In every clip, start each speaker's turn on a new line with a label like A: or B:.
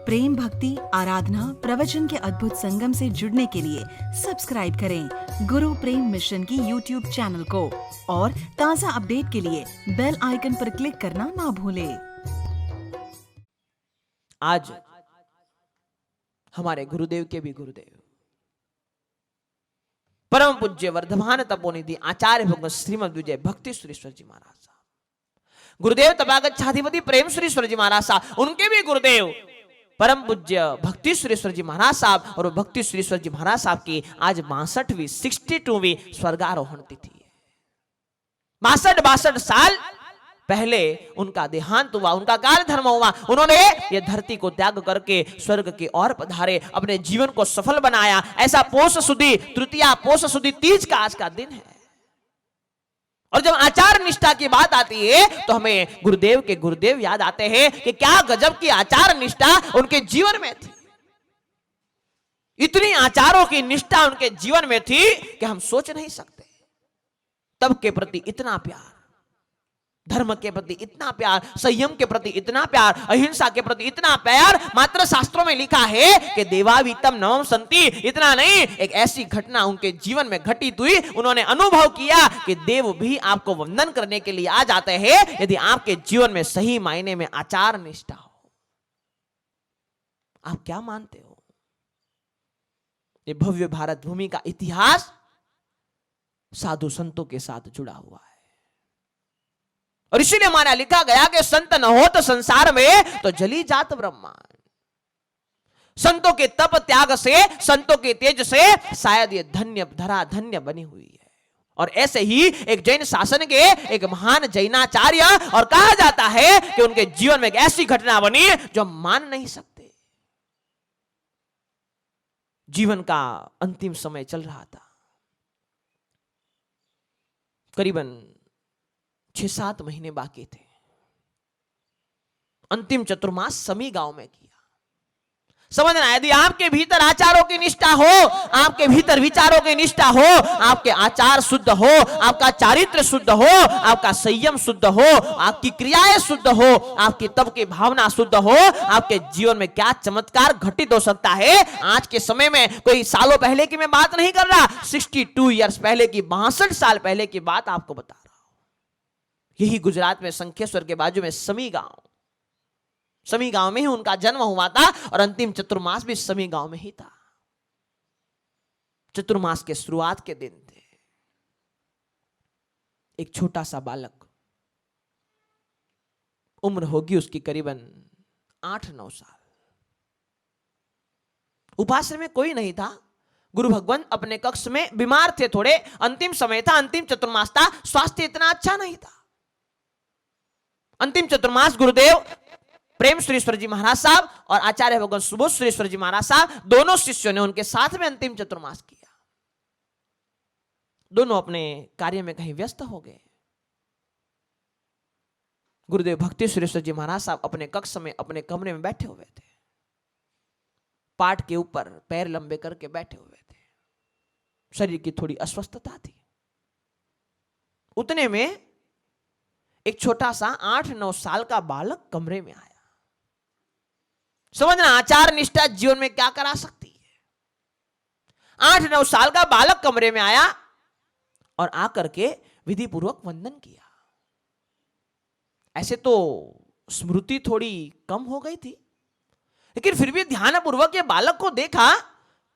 A: प्रेम भक्ति आराधना प्रवचन के अद्भुत संगम से जुड़ने के लिए सब्सक्राइब करें गुरु प्रेम मिशन की यूट्यूब चैनल को और ताज़ा अपडेट के लिए बेल आइकन पर क्लिक करना ना भूलें।
B: आज हमारे गुरुदेव के भी गुरुदेव परम पूज्य वर्धमान तपोनिधि आचार्य भगवत श्रीमद विजय भक्ति सुरेश्वर जी महाराज साहब, गुरुदेव तथागत छाधिपति प्रेम सुरेश्वर जी महाराज साहब, उनके भी गुरुदेव परम पूज्य भक्ति सुरेश्वर जी महाराज साहब और भक्ति सुरेश्वर जी महाराज साहब की आज 62वीं 62वीं स्वर्गारोहण तिथि है। 62 साल पहले उनका देहांत हुआ, उनका काल धर्म हुआ। उन्होंने ये धरती को त्याग करके स्वर्ग की ओर पधारे, अपने जीवन को सफल बनाया। ऐसा पोष सुदी तृतीया पोष सुदी तीज का आज का दिन है। और जब आचार निष्ठा की बात आती है तो हमें गुरुदेव के गुरुदेव याद आते हैं कि क्या गजब की आचार निष्ठा उनके जीवन में थी। इतनी आचारों की निष्ठा उनके जीवन में थी कि हम सोच नहीं सकते। तब के प्रति इतना प्यार, धर्म के प्रति इतना प्यार, संयम के प्रति इतना प्यार, अहिंसा के प्रति इतना प्यार। मात्र शास्त्रों में लिखा है कि देवावीतम नवम संति। इतना नहीं, एक ऐसी घटना उनके जीवन में घटित हुई, उन्होंने अनुभव किया कि देव भी आपको वंदन करने के लिए आ जाते हैं यदि आपके जीवन में सही मायने में आचार निष्ठा हो। आप क्या मानते हो? ये भव्य भारत भूमि का इतिहास साधु संतों के साथ जुड़ा हुआ है। और इसीलिए हमारा लिखा गया कि संत न हो तो संसार में तो जली जात ब्रह्मांड। संतों के तप त्याग से, संतों के तेज से शायद ये धन्य धरा धन्य बनी हुई है। और ऐसे ही एक जैन शासन के एक महान जैनाचार्य, और कहा जाता है कि उनके जीवन में एक ऐसी घटना बनी जो हम मान नहीं सकते। जीवन का अंतिम समय चल रहा था, करीबन 6-7 महीने बाकी थे। अंतिम चतुर्मास समी गांव में किया। समझना, यदि आपके भीतर आचारों की निष्ठा हो, आपके भीतर विचारों की निष्ठा हो, आपके आचार शुद्ध हो, आपका चारित्र शुद्ध हो, आपका संयम शुद्ध हो, आपकी क्रियाएं शुद्ध हो, आपकी तप की भावना शुद्ध हो, आपके जीवन में क्या चमत्कार घटित हो सकता है। आज के समय में कोई सालों पहले की मैं बात नहीं कर रहा, 62 ईयर्स पहले की, 62 साल पहले की बात आपको बता रहा। यही गुजरात में शंखेश्वर के बाजू में समी गांव में ही उनका जन्म हुआ था और अंतिम चतुर्मास भी समी गांव में ही था। चतुर्मास के शुरुआत के दिन थे। एक छोटा सा बालक, उम्र होगी उसकी करीबन 8-9 साल। उपाश्रम में कोई नहीं था। गुरु भगवान अपने कक्ष में बीमार थे, थोड़े अंतिम समय था, अंतिम चतुर्मास था, स्वास्थ्य इतना अच्छा नहीं था। अंतिम चतुर्मास गुरुदेव प्रेम सुरेश्वर जी महाराज साहब और आचार्य भगवान सुबोध सुरेश्वर जी महाराज साहब, दोनों शिष्यों ने उनके साथ में अंतिम चतुर्मास किया। दोनों अपने कार्य में कहीं व्यस्त हो गए। गुरुदेव भक्ति सुरेश्वर जी महाराज साहब अपने कक्ष में, अपने कमरे में बैठे हुए थे। पाट के ऊपर पैर लंबे करके बैठे हुए थे। शरीर की थोड़ी अस्वस्थता थी। उतने में एक छोटा सा 8-9 साल का बालक कमरे में आया। समझना, आचार निष्ठा जीवन में क्या करा सकती है। 8-9 साल का बालक कमरे में आया और आकर के विधि पूर्वक वंदन किया। ऐसे तो स्मृति थोड़ी कम हो गई थी, लेकिन फिर भी ध्यानपूर्वक ये बालक को देखा।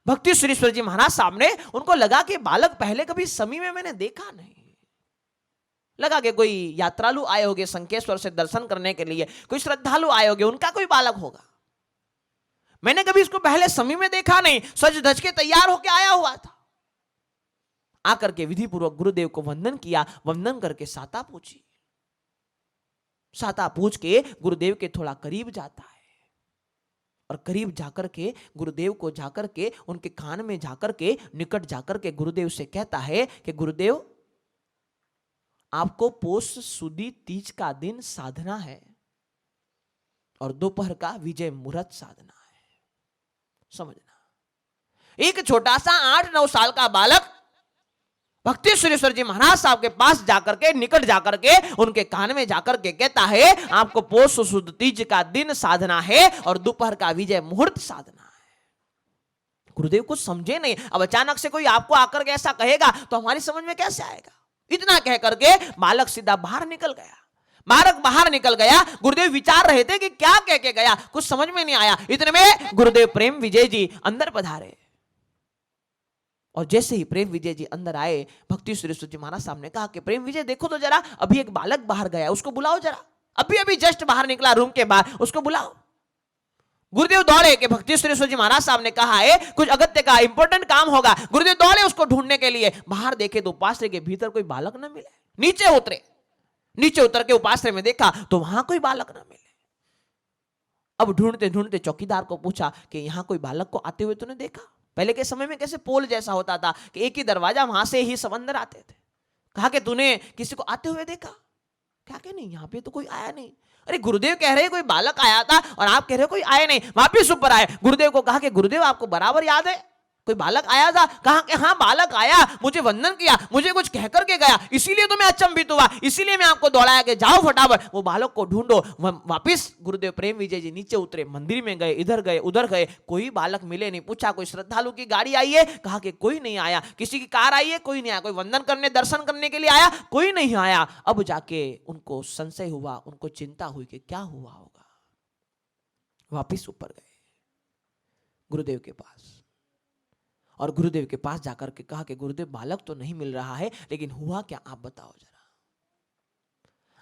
B: भक्ति सुरेश्वर जी महाराज सामने, उनको लगा कि बालक पहले कभी समी में मैंने देखा नहीं। लगा कि कोई यात्रालु आए होंगे शंखेश्वर से दर्शन करने के लिए, कोई श्रद्धालु आए होंगे, उनका कोई बालक होगा। मैंने कभी इसको पहले समी में देखा नहीं, सज धज के तैयार होके आया हुआ था। आकर के विधि पूर्वक गुरुदेव को वंदन किया। वंदन करके साता पूछी। साता पूछ के गुरुदेव के थोड़ा करीब जाता है और करीब जाकर के गुरुदेव को जाकर के उनके कान में जाकर के, निकट जाकर के गुरुदेव से कहता है कि गुरुदेव, आपको पोष सुदी तीज का दिन साधना है और दोपहर का विजय मुहूर्त साधना है। समझना, एक छोटा सा 8-9 साल का बालक भक्ति सुरेश्वर जी महाराज साहब के पास जाकर के, निकट जाकर के, उनके कान में जाकर के कहता है, आपको पौष सुद तीज का दिन साधना है और दोपहर का विजय मुहूर्त साधना है। गुरुदेव कुछ समझे नहीं। अब अचानक से कोई आपको आकर के ऐसा कहेगा तो हमारी समझ में कैसे आएगा। इतना कह करके बालक सीधा बाहर निकल गया। बालक बाहर निकल गया। गुरुदेव विचार रहे थे कि क्या कह के गया, कुछ समझ में नहीं आया। इतने में गुरुदेव प्रेम विजय जी अंदर पधारे और जैसे ही प्रेम विजय जी अंदर आए, भक्ति सुरेश्वर जी महाराज साहब ने कहा कि प्रेम विजय देखो तो जरा, अभी एक बालक बाहर गया, उसको बुलाओ जरा। अभी अभी जस्ट बाहर निकला रूम के बाहर, उसको बुलाओ। गुरुदेव दौड़े कि भक्ति सुरेश्वर जी महाराज साहब ने कहा है कुछ अगत्य का इंपॉर्टेंट काम होगा। गुरुदेव दौड़े उसको ढूंढने के लिए। बाहर देखे तो उपाश्रय के भीतर कोई बालक न मिले। नीचे उतरे, नीचे उतर के उपाश्रय में देखा तो वहां कोई बालक न मिले। अब ढूंढते ढूंढते चौकीदार को पूछा कि यहां कोई बालक को आते हुए तूने देखा? पहले के समय में कैसे पोल जैसा होता था कि एक ही दरवाजा, वहां से ही सब अंदर आते थे। कहा कि तूने किसी को आते हुए देखा? क्या कि नहीं, यहां पे तो कोई आया नहीं। अरे गुरुदेव कह रहे कोई बालक आया था और आप कह रहे कोई आए नहीं। वापिस ऊपर आए। गुरुदेव को कहा कि गुरुदेव आपको बराबर याद है कोई बालक आया था? कहा कि हाँ बालक आया, मुझे वंदन किया, मुझे कुछ कह करके गया, इसीलिए तो मैं अचंभित हुआ, इसीलिए मैं आपको दौड़ाया कि जाओ फटाफट वो बालक को ढूंढो। वापिस गुरुदेव प्रेम विजय जी नीचे उतरे, मंदिर में गए, इधर गए उधर गए, कोई बालक मिले नहीं। पूछा कोई श्रद्धालु की गाड़ी आई है? कहा कि कोई नहीं आया। किसी की कार आई है? कोई नहीं आया। कोई वंदन करने, दर्शन करने के लिए आया? कोई नहीं आया। अब जाके उनको संशय हुआ, उनको चिंता हुई कि क्या हुआ होगा। वापिस ऊपर गए गुरुदेव के पास और गुरुदेव के पास जाकर के कहा कि गुरुदेव बालक तो नहीं मिल रहा है, लेकिन हुआ क्या आप बताओ जरा,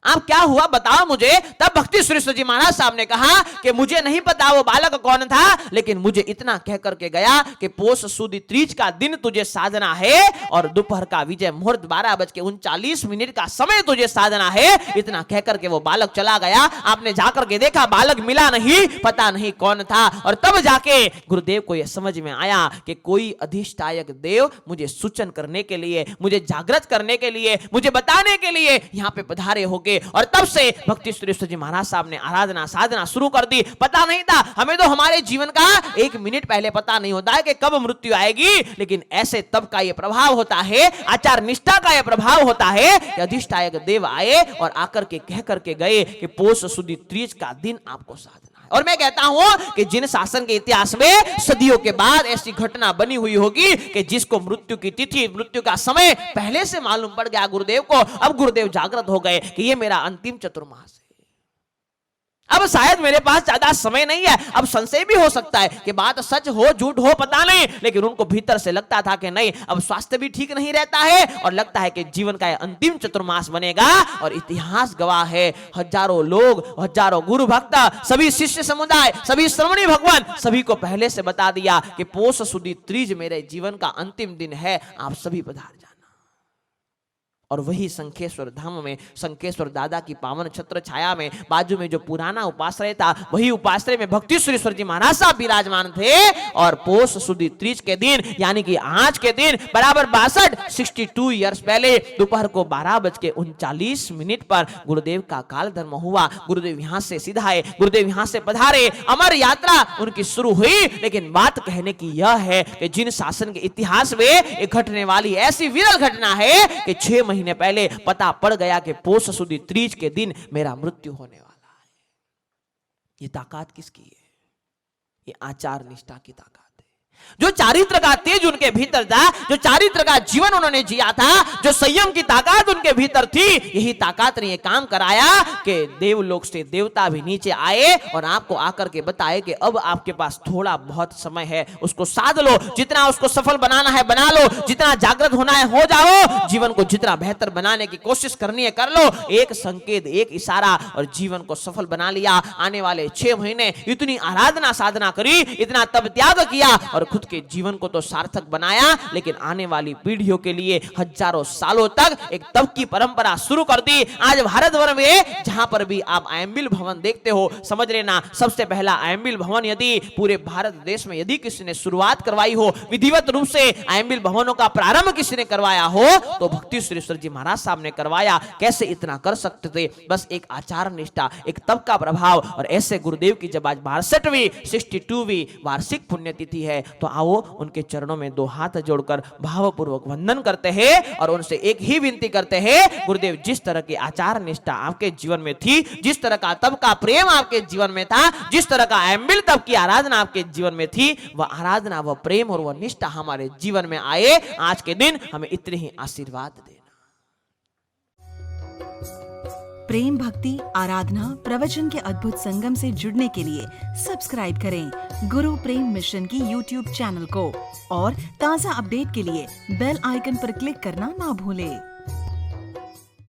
B: आप क्या हुआ बताओ मुझे। तब भक्ति सुरेश्वर जी महाराज साहब ने कहा कि मुझे नहीं पता वो बालक कौन था, लेकिन मुझे इतना कह करके गया कि पौष सुद तीज का दिन तुझे साधना है और दोपहर का विजय मुहूर्त 12:39 का समय तुझे साधना है। इतना कह करके वो बालक चला गया। आपने जाकर के देखा बालक मिला नहीं, पता नहीं कौन था। और तब जाके गुरुदेव को यह समझ में आया कि कोई अधिष्ठायक देव मुझे सूचन करने के लिए, मुझे जागृत करने के लिए, मुझे बताने के लिए यहाँ पे पधारे होंगे। और तब से भक्ति सुरेश्वर जी महाराज साहब ने आराधना साधना शुरू कर दी। पता नहीं था, हमें तो हमारे जीवन का 1 मिनट पहले पता नहीं होता है कि कब मृत्यु आएगी, लेकिन ऐसे तब का यह प्रभाव होता है, आचार निष्ठा का यह प्रभाव होता है कि अधिष्ठायक देव आए और आकर के कह करके गए कि पौष सुद तीज का दिन आपको साधना है। और मैं कहता हूं कि जिन शासन के इतिहास में सदियों के बाद ऐसी घटना बनी हुई होगी कि जिसको मृत्यु की तिथि, मृत्यु का समय पहले से मालूम पड़ गया गुरुदेव को, अब गुरुदेव जागृत हो गए कि ये मेरा अंतिम चतुर्मास है, अब शायद मेरे पास ज्यादा समय नहीं है। अब संशय भी हो सकता है कि बात सच हो झूठ हो पता नहीं, लेकिन उनको भीतर से लगता था कि नहीं, अब स्वास्थ्य भी ठीक नहीं रहता है और लगता है कि जीवन का अंतिम चतुर्मास बनेगा। और इतिहास गवाह है, हजारों लोग, हजारों गुरु भक्त, सभी शिष्य समुदाय, सभी श्रमणी भगवान, सभी को पहले से बता दिया कि पौष सुद तीज मेरे जीवन का अंतिम दिन है, आप सभी पधार जाना। और वही शंखेश्वर धाम में, शंखेश्वर दादा की पावन छत्र छाया में, बाजू में जो पुराना उपाश्रय था, वही उपाश्रय में भक्ति सुरेश्वर जी महाराज साहब विराजमान थे। और पौष सुद तीज के दिन, यानी कि आज के दिन बराबर 62 ईयर्स पहले दोपहर को 12:39 पर गुरुदेव का काल धर्म हुआ। गुरुदेव यहां से सीधा आए, गुरुदेव यहां से पधारे, अमर यात्रा उनकी शुरू हुई। लेकिन बात कहने की यह है कि जिन शासन के इतिहास में एक घटने वाली ऐसी विरल घटना है कि 6 महीने पहले पता पड़ गया कि पौष सुद तीज के दिन मेरा मृत्यु होने वाला है। ये ताकत किसकी है? ये आचार निष्ठा की ताकत है। जो चारित्र का तेज उनके भीतर था, जो चारित्र का जीवन उन्होंने जिया था, जो संयम की ताकत उनके भीतर थी, यही ताकत ने यह काम कराया कि देवलोक से देवता भी नीचे आए और आपको आकर के बताए कि अब आपके पास थोड़ा बहुत समय है, उसको साध लो, जितना उसको सफल बनाना है बना लो, जितना जागृत होना है हो जाओ, जीवन को जितना बेहतर बनाने की कोशिश करनी है कर लो। एक संकेत, एक इशारा और जीवन को सफल बना लिया। आने वाले 6 महीने इतनी आराधना साधना करी, इतना तप त्याग किया और खुद के जीवन को तो सार्थक बनाया, लेकिन आने वाली पीढ़ियों के लिए हजारों सालों तक एक तप की परंपरा शुरू कर दी। आज भारतवर्ष में जहां पर भी आप आयंबिल भवन देखते हो, समझ लेना सबसे पहला आयंबिल भवन यदि पूरे भारत देश में यदि किसी ने शुरुआत करवाई हो, विधिवत रूप से आयंबिल भवनों का प्रारंभ किसी ने करवाया हो, तो भक्ति सुरेश्वर जी महाराज साहब ने करवाया। कैसे इतना कर सकते थे? बस एक आचार निष्ठा, एक तप का प्रभाव। और ऐसे गुरुदेव की जब आज 62वीं वार्षिक पुण्यतिथि है, तो आओ उनके चरणों में 2 हाथ जोड़कर भावपूर्वक वंदन करते हैं और उनसे एक ही विनती करते हैं, गुरुदेव जिस तरह की आचार निष्ठा आपके जीवन में थी, जिस तरह का तब का प्रेम आपके जीवन में था, जिस तरह का एम्बिल तब की आराधना आपके जीवन में थी, वह आराधना, वह प्रेम और वह निष्ठा हमारे जीवन में आए। आज के दिन हमें इतने ही आशीर्वाद देना।
A: प्रेम, भक्ति, आराधना, प्रवचन के अद्भुत संगम से जुड़ने के लिए सब्सक्राइब करें गुरु प्रेम मिशन की YouTube चैनल को और ताज़ा अपडेट के लिए बेल आइकन पर क्लिक करना ना भूलें।